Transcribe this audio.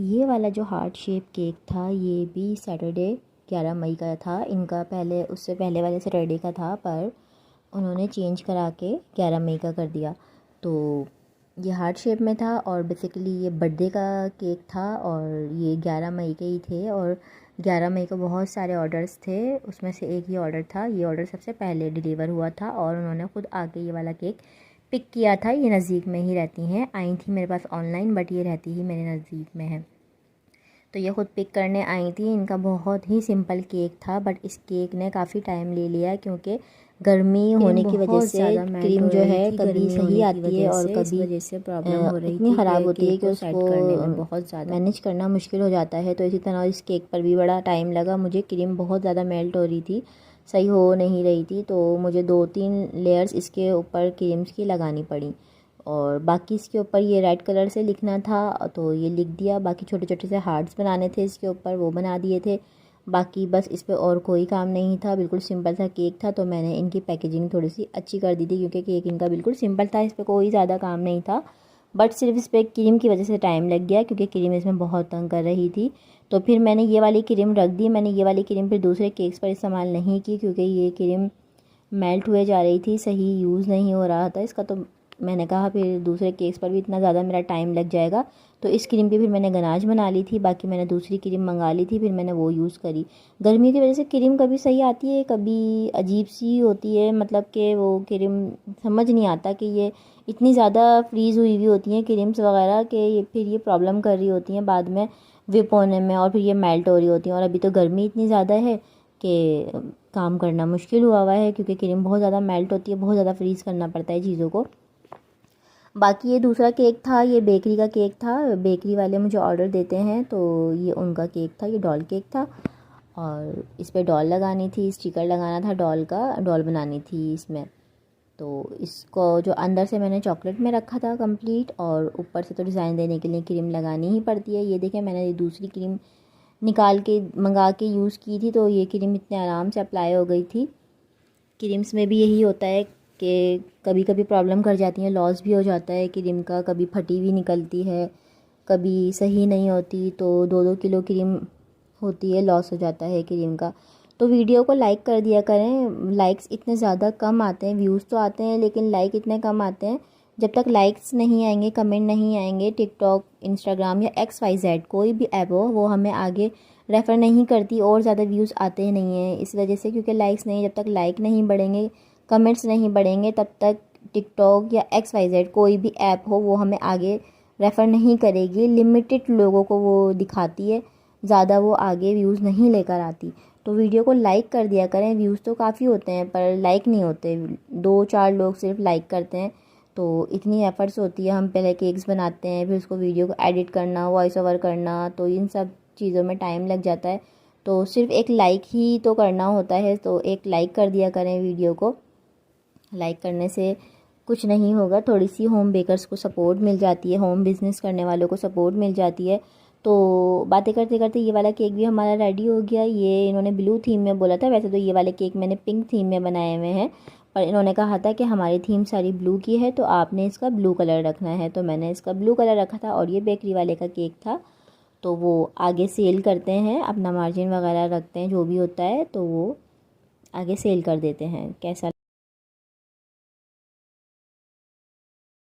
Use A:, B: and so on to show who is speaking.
A: ये वाला जो हार्ट शेप केक था ये भी सैटरडे 11 मई का था। इनका पहले उससे पहले वाले सैटरडे का था, पर उन्होंने चेंज करा के 11 मई का कर दिया। तो ये हार्ट शेप में था और बेसिकली ये बर्थडे का केक था और ये 11 मई के ही थे। और 11 मई को बहुत सारे ऑर्डर्स थे, उसमें से एक ही ऑर्डर था। ये ऑर्डर सबसे पहले डिलीवर हुआ था और उन्होंने ख़ुद आके ये वाला केक पिक किया था। ये नज़दीक में ही रहती हैं, आई थी मेरे पास ऑनलाइन, बट ये रहती ही मेरे नज़दीक में है। तो ये ख़ुद पिक करने आई थी। इनका बहुत ही सिंपल केक था, बट इस केक ने काफ़ी टाइम ले लिया क्योंकि गर्मी होने की वजह से क्रीम जो है कभी सही आती है और कभी वजह से प्रॉब्लम हो रही इतनी ख़राब होती है कि उसको बहुत ज़्यादा मैनेज करना मुश्किल हो जाता है। तो इसी तरह इस केक पर भी बड़ा टाइम लगा मुझे। क्रीम बहुत ज़्यादा मेल्ट हो रही थी, सही हो नहीं रही थी, तो मुझे 2-3 लेयर्स इसके ऊपर क्रीम्स की लगानी पड़ी। और बाकी इसके ऊपर ये रेड कलर से लिखना था तो ये लिख दिया। बाकी छोटे छोटे से हार्ट्स बनाने थे इसके ऊपर, वो बना दिए थे। बाकी बस इस पे और कोई काम नहीं था, बिल्कुल सिंपल सा केक था। तो मैंने इनकी पैकेजिंग थोड़ी सी अच्छी कर दी थी क्योंकि केक इनका बिल्कुल सिंपल था, इस पर कोई ज़्यादा काम नहीं था। बट सिर्फ इस पर क्रीम की वजह से टाइम लग गया क्योंकि क्रीम इसमें बहुत तंग कर रही थी। तो फिर मैंने ये वाली क्रीम रख दी। मैंने ये वाली क्रीम फिर दूसरे केक्स पर इस्तेमाल नहीं की क्योंकि ये क्रीम मेल्ट हुए जा रही थी, सही यूज़ नहीं हो रहा था इसका। तो मैंने कहा फिर दूसरे केक्स पर भी इतना ज़्यादा मेरा टाइम लग जाएगा, तो इस क्रीम की फिर मैंने गनाज बना ली थी। बाकी मैंने दूसरी क्रीम मंगा ली थी, फिर मैंने वो यूज़ करी। गर्मी की वजह से क्रीम कभी सही आती है, कभी अजीब सी होती है, मतलब कि वो क्रीम समझ नहीं आता कि ये इतनी ज़्यादा फ्रीज़ हुई हुई होती हैं क्रीम्स वगैरह कि ये फिर ये प्रॉब्लम कर रही होती हैं बाद में विप होने में, और फिर ये मेल्ट हो रही होती हैं। और अभी तो गर्मी इतनी ज़्यादा है कि काम करना मुश्किल हुआ है क्योंकि क्रीम बहुत ज़्यादा मेल्ट होती है, बहुत ज़्यादा फ्रीज़ करना पड़ता है चीज़ों को। बाकी ये दूसरा केक था, ये बेकरी का केक था। बेकरी वाले मुझे ऑर्डर देते हैं तो ये उनका केक था, ये डॉल केक था। और इस पर डॉल लगानी थी, स्टिकर लगाना था डॉल का, डॉल बनानी थी इसमें। तो इसको जो अंदर से मैंने चॉकलेट में रखा था कंप्लीट, और ऊपर से तो डिज़ाइन देने के लिए क्रीम लगानी ही पड़ती है। ये देखें, मैंने ये दूसरी क्रीम निकाल के मंगा के यूज़ की थी तो ये क्रीम इतने आराम से अप्लाई हो गई थी। क्रीम्स में भी यही होता है कि कभी कभी प्रॉब्लम कर जाती हैं, लॉस भी हो जाता है क्रीम का, कभी फटी भी निकलती है, कभी सही नहीं होती। तो 2-2 किलो क्रीम होती है, लॉस हो जाता है क्रीम का। तो वीडियो को लाइक कर दिया करें। लाइक्स इतने ज़्यादा कम आते हैं, व्यूज़ तो आते हैं लेकिन लाइक इतने कम आते हैं। जब तक लाइक्स नहीं आएंगे, कमेंट नहीं आएंगे, टिकटॉक, इंस्टाग्राम या XYZ कोई भी ऐप हो वो हमें आगे रेफ़र नहीं करती और ज़्यादा व्यूज़ आते ही नहीं हैं इस वजह से, क्योंकि लाइक्स नहीं, जब तक लाइक नहीं बढ़ेंगे, कमेंट्स नहीं बढ़ेंगे, तब तक टिकटॉक या XYZ कोई भी ऐप हो वो हमें आगे रेफ़र नहीं करेगी। लिमिटेड लोगों को वो दिखाती है, ज़्यादा वो आगे व्यूज़ नहीं लेकर आती। तो वीडियो को लाइक कर दिया करें। व्यूज़ तो काफ़ी होते हैं पर लाइक नहीं होते, 2-4 लोग सिर्फ लाइक करते हैं। तो इतनी एफ़र्ट्स होती है, हम पहले केक्स बनाते हैं, फिर उसको वीडियो को एडिट करना, वॉइस ओवर करना, तो इन सब चीज़ों में टाइम लग जाता है। तो सिर्फ एक लाइक ही तो करना होता है, तो एक लाइक कर दिया करें वीडियो को। लाइक करने से कुछ नहीं होगा, थोड़ी सी होम बेकर्स को सपोर्ट मिल जाती है, होम बिज़नेस करने वालों को सपोर्ट मिल जाती है। तो बातें करते करते ये वाला केक भी हमारा रेडी हो गया। ये इन्होंने ब्लू थीम में बोला था, वैसे तो ये वाले केक मैंने पिंक थीम में बनाए हुए हैं, पर इन्होंने कहा था कि हमारी थीम सारी ब्लू की है तो आपने इसका ब्लू कलर रखना है, तो मैंने इसका ब्लू कलर रखा था। और ये बेकरी वाले का केक था, तो वो आगे सेल करते हैं, अपना मार्जिन वगैरह रखते हैं, जो भी होता है तो वो आगे सेल कर देते हैं। कैसा